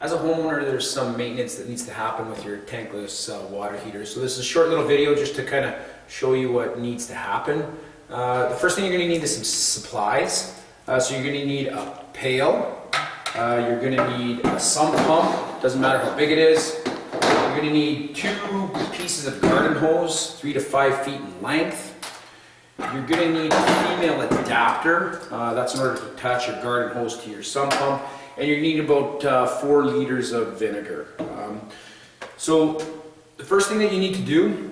As a homeowner, there's some maintenance that needs to happen with your tankless water heater. So this is a short little video just to kind of show you what needs to happen. The first thing you're going to need is some supplies. So you're going to need a pail. You're going to need a sump pump. Doesn't matter how big it is. You're going to need 2 pieces of garden hose, 3 to 5 feet in length. You're going to need a female adapter. That's in order to attach your garden hose to your sump pump. And you need about 4 liters of vinegar. So the first thing that you need to do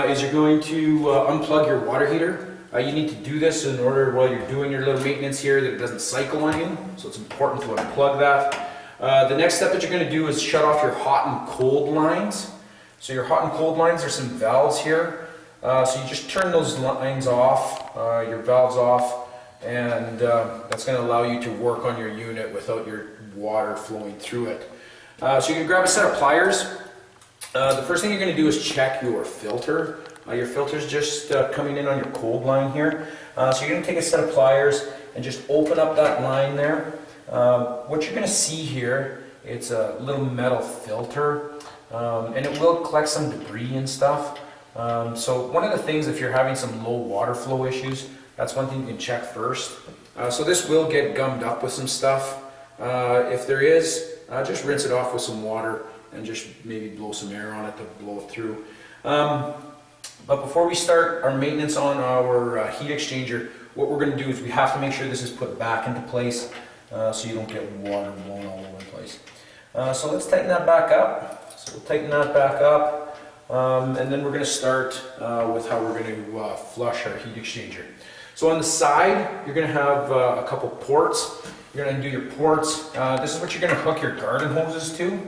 is you're going to unplug your water heater. You need to do this in order while you're doing your little maintenance here that it doesn't cycle on you. So it's important to unplug that. The next step that you're going to do is shut off your hot and cold lines. So your hot and cold lines, there's some valves here. So you just turn those lines off, your valves off, and that's going to allow you to work on your unit without your water flowing through it. So you can grab a set of pliers. The first thing you're going to do is check your filter. Your filter's just coming in on your cold line here. So you're going to take a set of pliers and just open up that line there. What you're going to see here, it's a little metal filter, and it will collect some debris and stuff. So one of the things, if you're having some low water flow issues, that's one thing you can check first. So this will get gummed up with some stuff. If there is, just rinse it off with some water and just maybe blow some air on it to blow it through. But before we start our maintenance on our heat exchanger, what we're going to do is we have to make sure this is put back into place so you don't get water blown all over the place. So let's tighten that back up. So we'll tighten that back up. And then we're going to start with how we're going to flush our heat exchanger. So on the side, you're going to have a couple ports. You're going to do your ports. This is what you're going to hook your garden hoses to.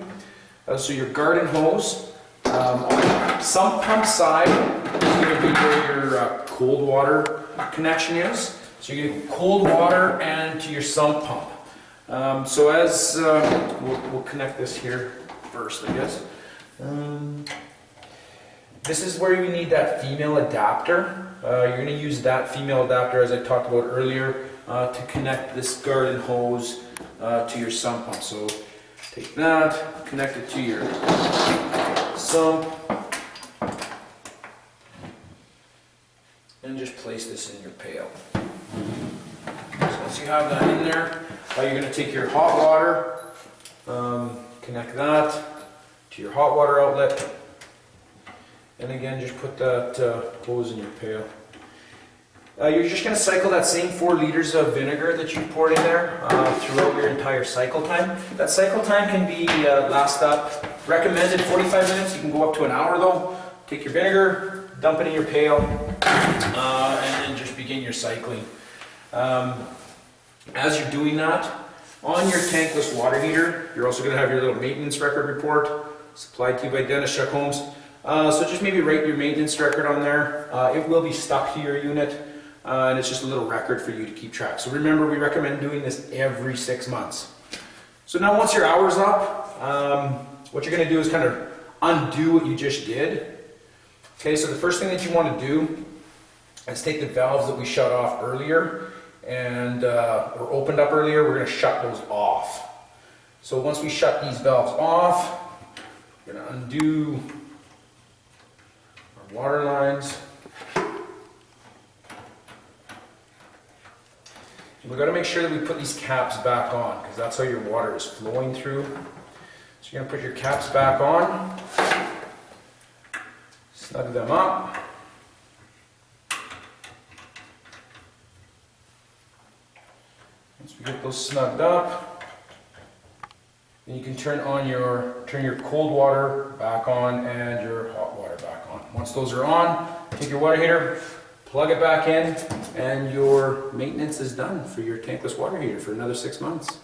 So your garden hose, on the sump pump side, is going to be where your cold water connection is. So you're going to get cold water and to your sump pump. So as we'll connect this here first, I guess. This is where you need that female adapter. You're going to use that female adapter, as I talked about earlier, to connect this garden hose to your sump pump. So take that, connect it to your sump, and just place this in your pail. So once you have that in there, you're going to take your hot water, connect that to your hot water outlet. And again, just put that hose in your pail. You're just going to cycle that same 4 liters of vinegar that you poured in there throughout your entire cycle time. That cycle time can be last up, recommended 45 minutes. You can go up to an hour though. Take your vinegar, dump it in your pail, and then just begin your cycling. As you're doing that, on your tankless water heater, you're also going to have your little maintenance record report supplied to you by Dennis Chuck Holmes. So just maybe write your maintenance record on there. It will be stuck to your unit, and it's just a little record for you to keep track. So remember, we recommend doing this every 6 months. So now once your hour's up, what you're going to do is kind of undo what you just did. Okay, so the first thing that you want to do is take the valves that we shut off earlier and or opened up earlier, we're going to shut those off. So once we shut these valves off, we're going to undo water lines. We've got to make sure that we put these caps back on because that's how your water is flowing through. So you're going to put your caps back on, snug them up. Once we get those snugged up, then you can turn your cold water back on and your hot water back on. Once those are on, take your water heater, plug it back in, and your maintenance is done for your tankless water heater for another 6 months.